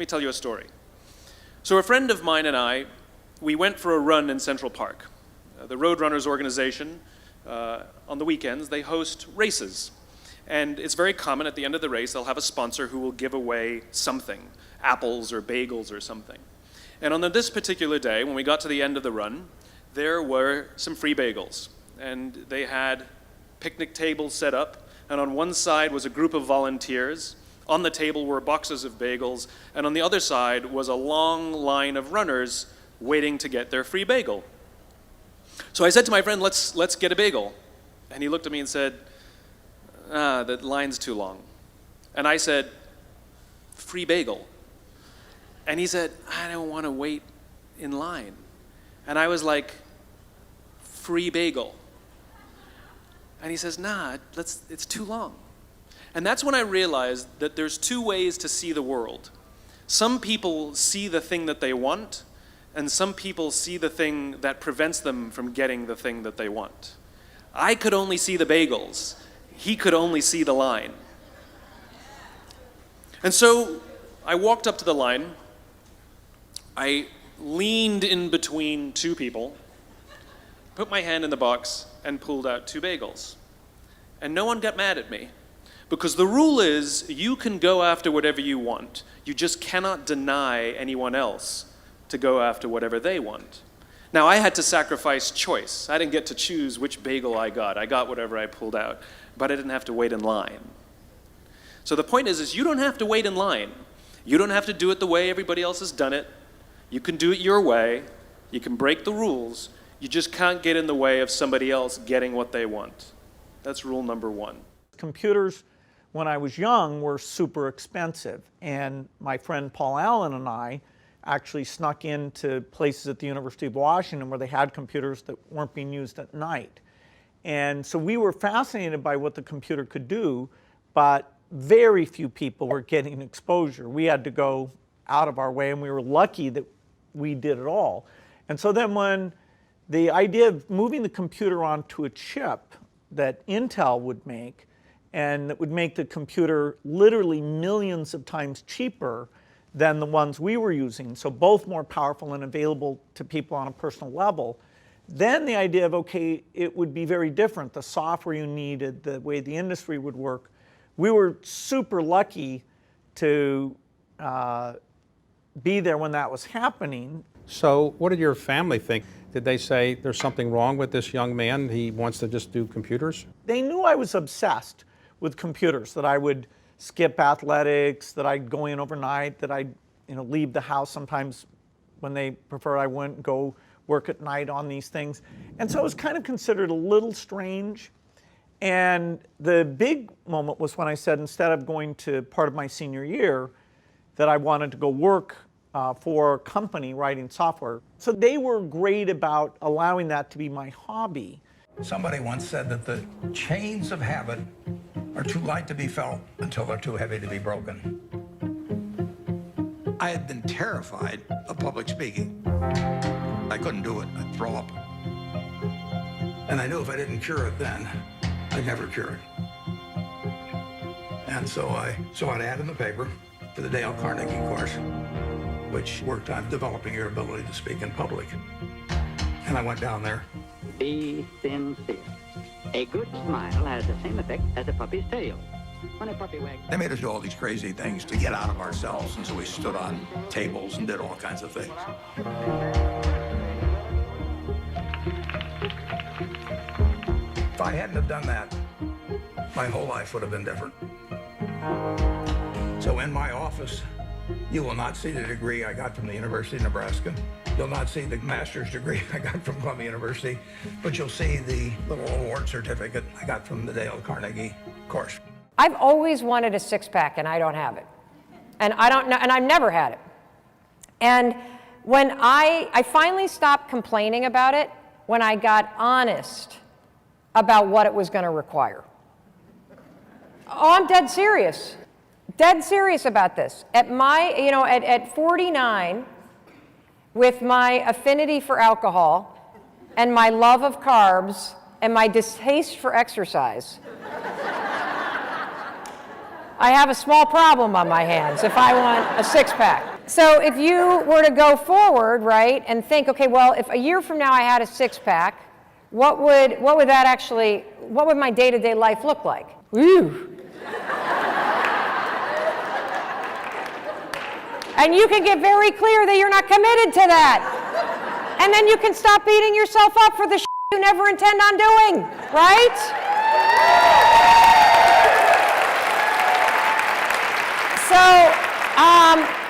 me tell you a story. So a friend of mine and I, we went for a run in Central Park. The Roadrunners organization, on the weekends, they host races. And it's very common at the end of the race, they'll have a sponsor who will give away something, apples or bagels or something. And on this particular day, when we got to the end of the run, there were some free bagels. And they had picnic tables set up, and on one side was a group of volunteers. On the table were boxes of bagels, and on the other side was a long line of runners waiting to get their free bagel. So I said to my friend, let's get a bagel. And he looked at me and said, the line's too long. And I said, free bagel. And he said, I don't want to wait in line. And I was like, free bagel. And he says, nah, it's too long. And that's when I realized that there's two ways to see the world. Some people see the thing that they want, and some people see the thing that prevents them from getting the thing that they want. I could only see the bagels. He could only see the line. And so I walked up to the line. I leaned in between two people, put my hand in the box, and pulled out two bagels. And no one got mad at me. Because the rule is, you can go after whatever you want. You just cannot deny anyone else to go after whatever they want. Now, I had to sacrifice choice. I didn't get to choose which bagel I got. I got whatever I pulled out, but I didn't have to wait in line. So the point is you don't have to wait in line. You don't have to do it the way everybody else has done it. You can do it your way. You can break the rules. You just can't get in the way of somebody else getting what they want. That's rule number one. Computers, when I was young, were super expensive. And my friend Paul Allen and I actually snuck into places at the University of Washington where they had computers that weren't being used at night. And so we were fascinated by what the computer could do, but very few people were getting exposure. We had to go out of our way, and we were lucky that we did it all. And so then when the idea of moving the computer onto a chip that Intel would make, and that would make the computer literally millions of times cheaper than the ones we were using, so both more powerful and available to people on a personal level, then the idea of, okay, it would be very different, the software you needed, the way the industry would work. We were super lucky to be there when that was happening. So what did your family think? Did they say there's something wrong with this young man? He wants to just do computers? They knew I was obsessed with computers, that I would skip athletics, that I'd go in overnight, that I'd leave the house sometimes when they prefer I wouldn't go work at night on these things. And so it was kind of considered a little strange. And the big moment was when I said, instead of going to part of my senior year, that I wanted to go work for a company writing software. So they were great about allowing that to be my hobby. Somebody once said that the chains of habit are too light to be felt until they're too heavy to be broken. I had been terrified of public speaking. I couldn't do it. I'd throw up. And I knew if I didn't cure it then, I'd never cure it. And so I saw an ad in the paper for the Dale Carnegie course, which worked on developing your ability to speak in public. And I went down there. Be sincere. A good smile has the same effect as a puppy's tail. When a puppy wags... They made us do all these crazy things to get out of ourselves, and so we stood on tables and did all kinds of things. If I hadn't have done that, my whole life would have been different. So in my office, you will not see the degree I got from the University of Nebraska. You'll not see the master's degree I got from Columbia University, but you'll see the little award certificate I got from the Dale Carnegie course. I've always wanted a six-pack, and I don't have it. And I don't know, and I've never had it. And when I finally stopped complaining about it, when I got honest about what it was going to require. Oh, I'm dead serious. Dead serious about this. At at 49, with my affinity for alcohol and my love of carbs and my distaste for exercise, I have a small problem on my hands if I want a six-pack. So if you were to go forward, right, and think, okay, well, if a year from now I had a six-pack, what would my day-to-day life look like? Woo. And you can get very clear that you're not committed to that. And then you can stop beating yourself up for the shit you never intend on doing, right? So,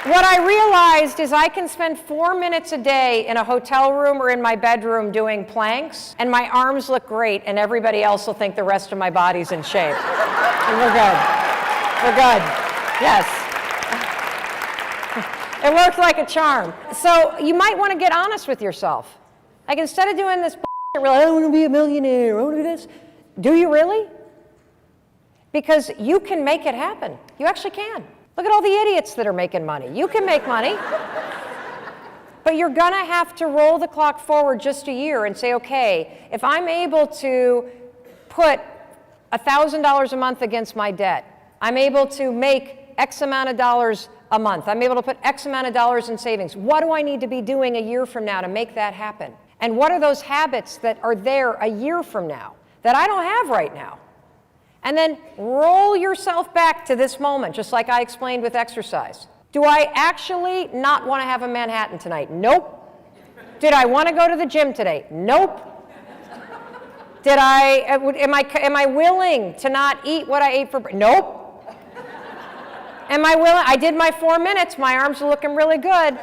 what I realized is I can spend 4 minutes a day in a hotel room or in my bedroom doing planks, and my arms look great, and everybody else will think the rest of my body's in shape. And we're good. We're good. Yes. It worked like a charm. So you might want to get honest with yourself. Like, instead of doing this bullshit, I want to be a millionaire, I want to do this. Do you really? Because you can make it happen. You actually can. Look at all the idiots that are making money. You can make money. But you're going to have to roll the clock forward just a year and say, okay, if I'm able to put $1,000 a month against my debt, I'm able to make X amount of dollars a month, I'm able to put X amount of dollars in savings. What do I need to be doing a year from now to make that happen? And what are those habits that are there a year from now that I don't have right now? And then roll yourself back to this moment, just like I explained with exercise. Do I actually not want to have a Manhattan tonight? Nope. Did I want to go to the gym today? Nope. Am I willing to not eat what I ate for breakfast? Nope. Am I willing? I did my 4 minutes. My arms are looking really good.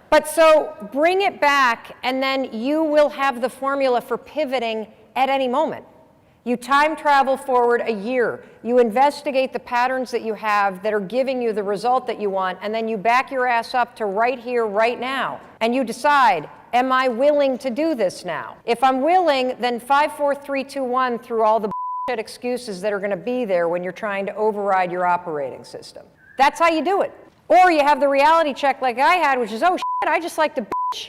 But so bring it back, and then you will have the formula for pivoting at any moment. You time travel forward a year. You investigate the patterns that you have that are giving you the result that you want, and then you back your ass up to right here, right now. And you decide, am I willing to do this now? If I'm willing, then 5, 4, 3, 2, 1 through all the bullshit excuses that are going to be there when you're trying to override your operating system. That's how you do it. Or you have the reality check like I had, which is, oh shit, I just like to bitch.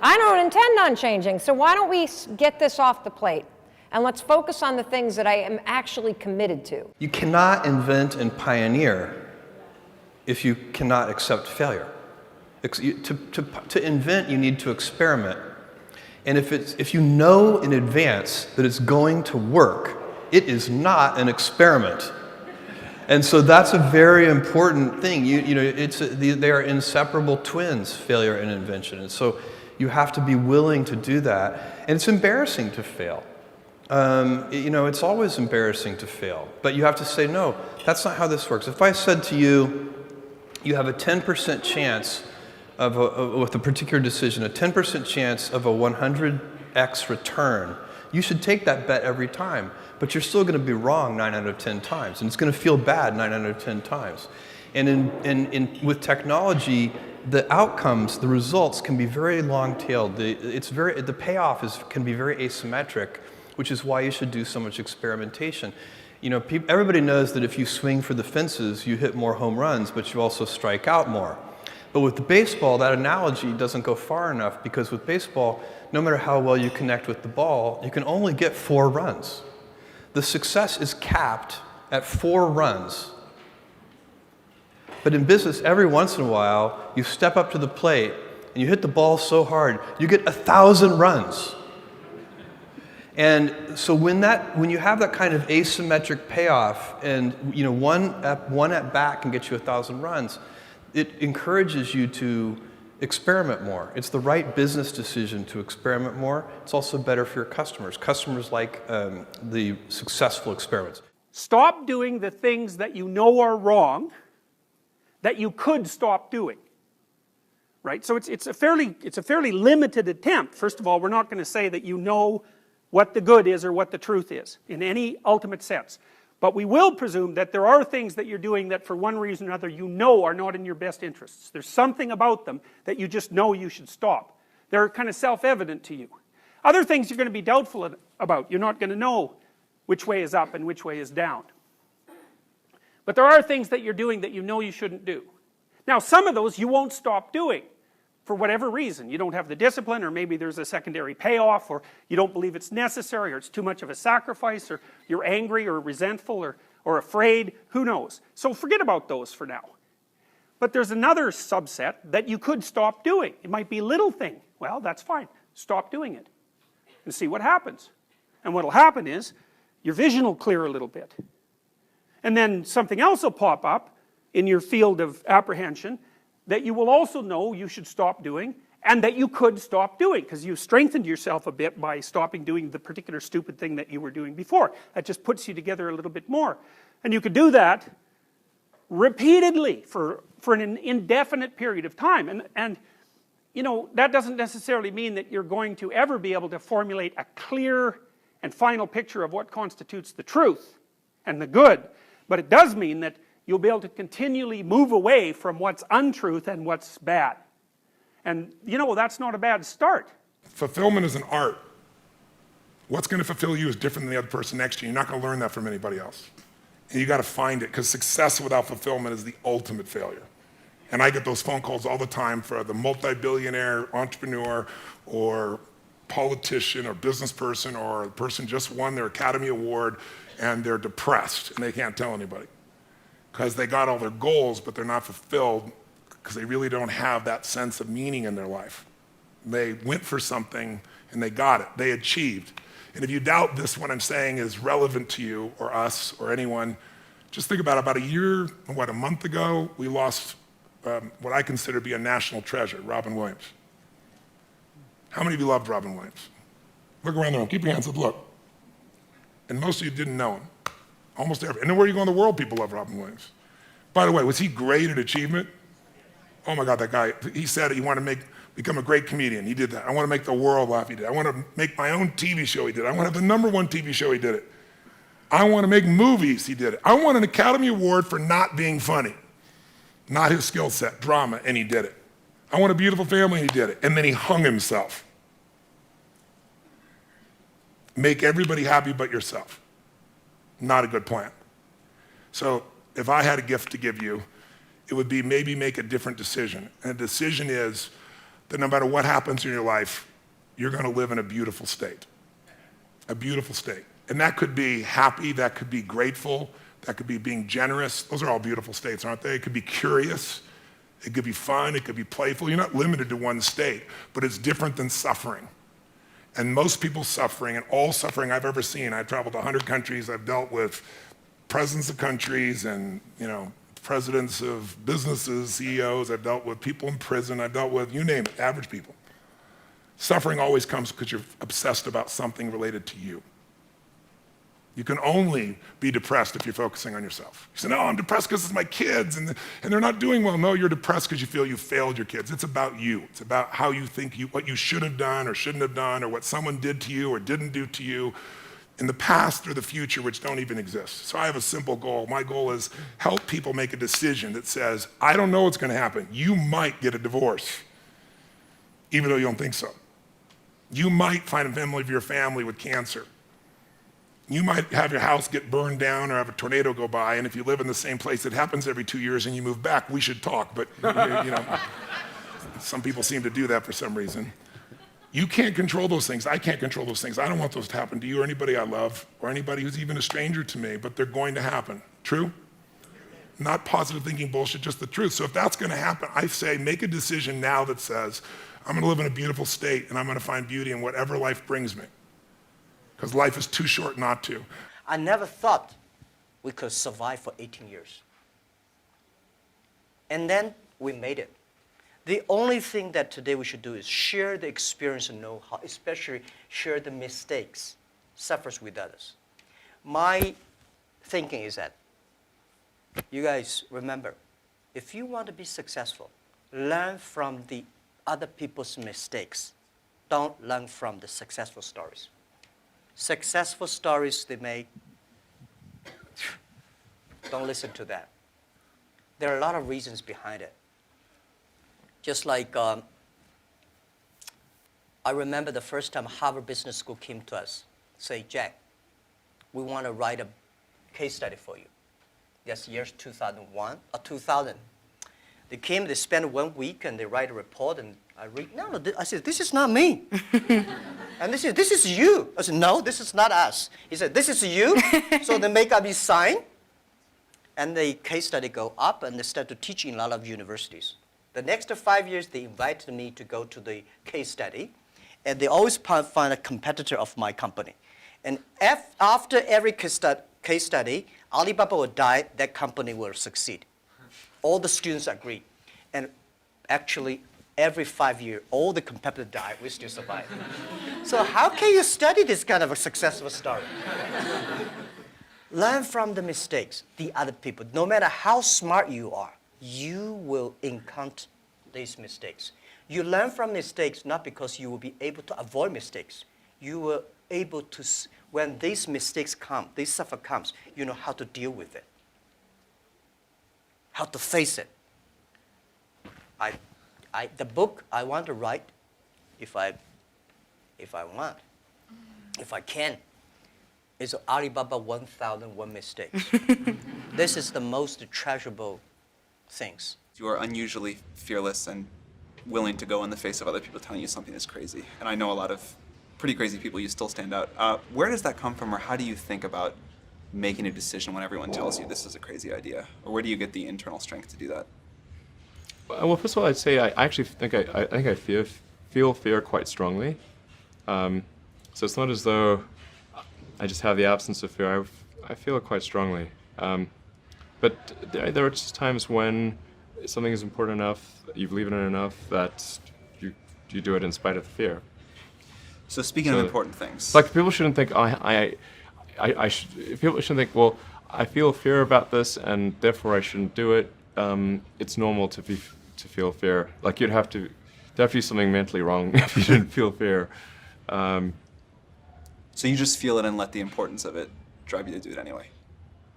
I don't intend on changing, so why don't we get this off the plate? And let's focus on the things that I am actually committed to. You cannot invent and pioneer if you cannot accept failure. To invent, you need to experiment. And if you know in advance that it's going to work, it is not an experiment. And so that's a very important thing. They are inseparable twins, failure and invention. And so you have to be willing to do that. And it's embarrassing to fail. It's always embarrassing to fail, but you have to say, no, that's not how this works. If I said to you, you have a 10% chance with a particular decision, a 10% chance of a 100x return, you should take that bet every time, but you're still going to be wrong 9 out of 10 times, and it's going to feel bad 9 out of 10 times. And with technology, the outcomes, the results can be very long-tailed. The payoff can be very asymmetric, which is why you should do so much experimentation. Everybody knows that if you swing for the fences, you hit more home runs, but you also strike out more. But with the baseball, that analogy doesn't go far enough, because with baseball, no matter how well you connect with the ball, you can only get 4 runs. The success is capped at 4 runs. But in business, every once in a while, you step up to the plate and you hit the ball so hard, you get 1,000 runs. And so when you have that kind of asymmetric payoff, and one at bat can get you 1,000 runs, it encourages you to experiment more. It's the right business decision to experiment more. It's also better for your customers. Customers like the successful experiments. Stop doing the things that you know are wrong that you could stop doing. Right? So it's a fairly limited attempt. First of all, we're not going to say that you know what the good is or what the truth is in any ultimate sense. But we will presume that there are things that you're doing that for one reason or another you know are not in your best interests. There's something about them that you just know you should stop. They're kind of self-evident to you. Other things you're going to be doubtful about. You're not going to know which way is up and which way is down. But there are things that you're doing that you know you shouldn't do. Now, some of those you won't stop doing for whatever reason. You don't have the discipline, or maybe there's a secondary payoff, or you don't believe it's necessary, or it's too much of a sacrifice, or you're angry or resentful, or or afraid, who knows. So forget about those for now. But there's another subset that you could stop doing. It might be a little thing. Well, that's fine. Stop doing it and see what happens. And what will happen is your vision will clear a little bit. And then something else will pop up in your field of apprehension that you will also know you should stop doing, and that you could stop doing, because you strengthened yourself a bit by stopping doing the particular stupid thing that you were doing before. That just puts you together a little bit more. And you could do that repeatedly for an indefinite period of time. And you know, that doesn't necessarily mean that you're going to ever be able to formulate a clear and final picture of what constitutes the truth and the good. But it does mean that you'll be able to continually move away from what's untruth and what's bad. And, you know, that's not a bad start. Fulfillment is an art. What's going to fulfill you is different than the other person next to you. You're not going to learn that from anybody else. And you got to find it, because success without fulfillment is the ultimate failure. And I get those phone calls all the time for the multi-billionaire entrepreneur or politician or business person or a person just won their Academy Award and they're depressed and they can't tell anybody because they got all their goals, but they're not fulfilled because they really don't have that sense of meaning in their life. They went for something and they got it, they achieved. And if you doubt this, what I'm saying is relevant to you or us or anyone, just think about a month ago, we lost what I consider to be a national treasure, Robin Williams. How many of you loved Robin Williams? Look around the room, keep your hands up, look. And most of you didn't know him. Almost every, and where you go in the world, people love Robin Williams. By the way, was he great at achievement? Oh my God, that guy, he said he wanted to become a great comedian, he did that. I want to make the world laugh, he did. I want to make my own TV show, he did. I want to have the #1 TV show, he did it. I want to make movies, he did it. I want an Academy Award for not being funny. Not his skill set, drama, and he did it. I want a beautiful family, and he did it. And then he hung himself. Make everybody happy but yourself. Not a good plan. So if I had a gift to give you, it would be maybe make a different decision. And the decision is that no matter what happens in your life, you're going to live in a beautiful state. A beautiful state. And that could be happy, that could be grateful, that could be being generous. Those are all beautiful states, aren't they? It could be curious. It could be fun. It could be playful. You're not limited to one state, but it's different than suffering. And most people's suffering, and all suffering I've ever seen, I've traveled to 100 countries. I've dealt with presidents of countries and, presidents of businesses, CEOs. I've dealt with people in prison. I've dealt with, you name it, average people. Suffering always comes because you're obsessed about something related to you. You can only be depressed if you're focusing on yourself. You say, no, I'm depressed because it's my kids and they're not doing well. No, you're depressed because you feel you failed your kids. It's about you. It's about how you think what you should have done or shouldn't have done, or what someone did to you or didn't do to you in the past or the future, which don't even exist. So I have a simple goal. My goal is help people make a decision that says, I don't know what's going to happen. You might get a divorce, even though you don't think so. You might find a member of your family with cancer. You might have your house get burned down or have a tornado go by, and if you live in the same place, it happens every 2 years and you move back, we should talk, but some people seem to do that for some reason. You can't control those things. I can't control those things. I don't want those to happen to you or anybody I love or anybody who's even a stranger to me, but they're going to happen. True? Not positive thinking bullshit, just the truth. So if that's going to happen, I say make a decision now that says, I'm going to live in a beautiful state and I'm going to find beauty in whatever life brings me. Because life is too short not to. I never thought we could survive for 18 years. And then we made it. The only thing that today we should do is share the experience and know-how, especially share the mistakes, suffers with others. My thinking is that, you guys remember, if you want to be successful, learn from the other people's mistakes. Don't learn from the successful stories. Successful stories they make, don't listen to that. There are a lot of reasons behind it. Just like, I remember the first time Harvard Business School came to us, say, Jack, we want to write a case study for you. That's years 2001 or 2000. They came, they spent 1 week and they write a report and I read, no, I said, this is not me. And they said, this is you. I said, no, this is not us. He said, this is you. So they make up his sign And the case study go up, and they start to teach in a lot of universities. The next 5 years, they invited me to go to the case study, and they always find a competitor of my company. And after every case study, Alibaba will die, that company will succeed. All the students agree. And actually, every 5 years, all the competitors die, we still survive. So how can you study this kind of a successful story? Learn from the mistakes, the other people. No matter how smart you are, you will encounter these mistakes. You learn from mistakes not because you will be able to avoid mistakes. You will able to, when these mistakes come, this suffer comes, you know how to deal with it, how to face it. The book I want to write, if I can, is Alibaba 1001 Mistakes. This is the most treasurable things. You are unusually fearless and willing to go in the face of other people telling you something is crazy. And I know a lot of pretty crazy people, you still stand out. Where does that come from, or how do you think about making a decision when everyone tells you this is a crazy idea? Or where do you get the internal strength to do that? Well, first of all, I'd say I actually think I feel fear quite strongly. So it's not as though I just have the absence of fear. I feel it quite strongly. But there are just times when something is important enough, you believe in it enough, that you do it in spite of the fear. So speaking of important things, like people shouldn't think people shouldn't think, well, I feel fear about this and therefore I shouldn't do it. It's normal to feel fear. Like there have to be something mentally wrong if you didn't feel fear. So you just feel it and let the importance of it drive you to do it anyway.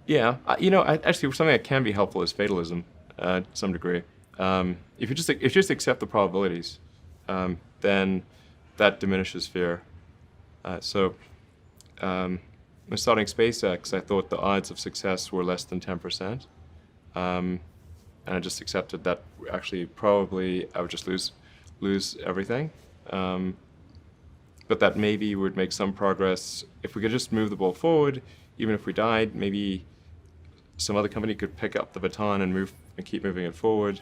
Yeah, actually, something that can be helpful is fatalism, to some degree. If you just accept the probabilities, then that diminishes fear. When starting SpaceX, I thought the odds of success were less than 10%, and I just accepted that actually probably I would just lose everything. But that maybe would make some progress if we could just move the ball forward. Even if we died, maybe some other company could pick up the baton and keep moving it forward,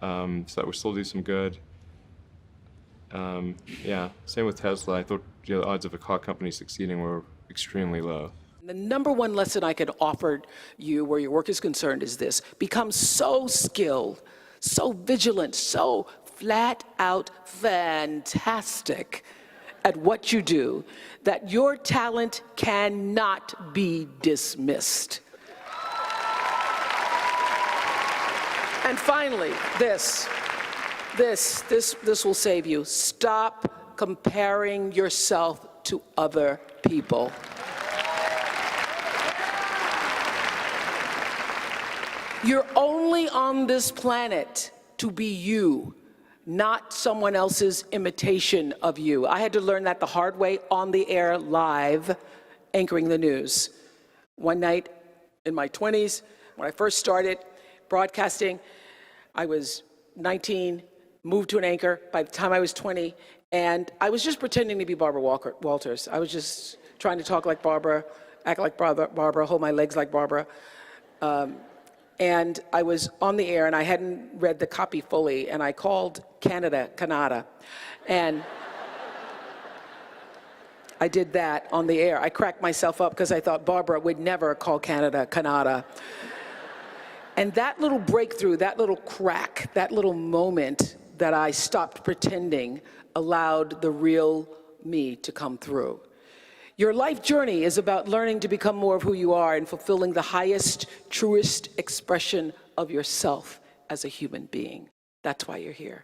so that would still do some good. Yeah, same with Tesla. I thought the odds of a car company succeeding were extremely low. The number one lesson I could offer you where your work is concerned is this: become so skilled, so vigilant, so flat out fantastic at what you do that your talent cannot be dismissed. And finally, this will save you. Stop comparing yourself to other people. You're only on this planet to be you, not someone else's imitation of you. I had to learn that the hard way on the air, live, anchoring the news. One night in my 20s, when I first started broadcasting, I was 19, moved to an anchor by the time I was 20, and I was just pretending to be Barbara Walters. I was just trying to talk like Barbara, act like Barbara, hold my legs like Barbara. And I was on the air, and I hadn't read the copy fully, and I called Canada. And I did that on the air. I cracked myself up because I thought Barbara would never call Canada. And that little breakthrough, that little crack, that little moment that I stopped pretending allowed the real me to come through. Your life journey is about learning to become more of who you are and fulfilling the highest, truest expression of yourself as a human being. That's why you're here.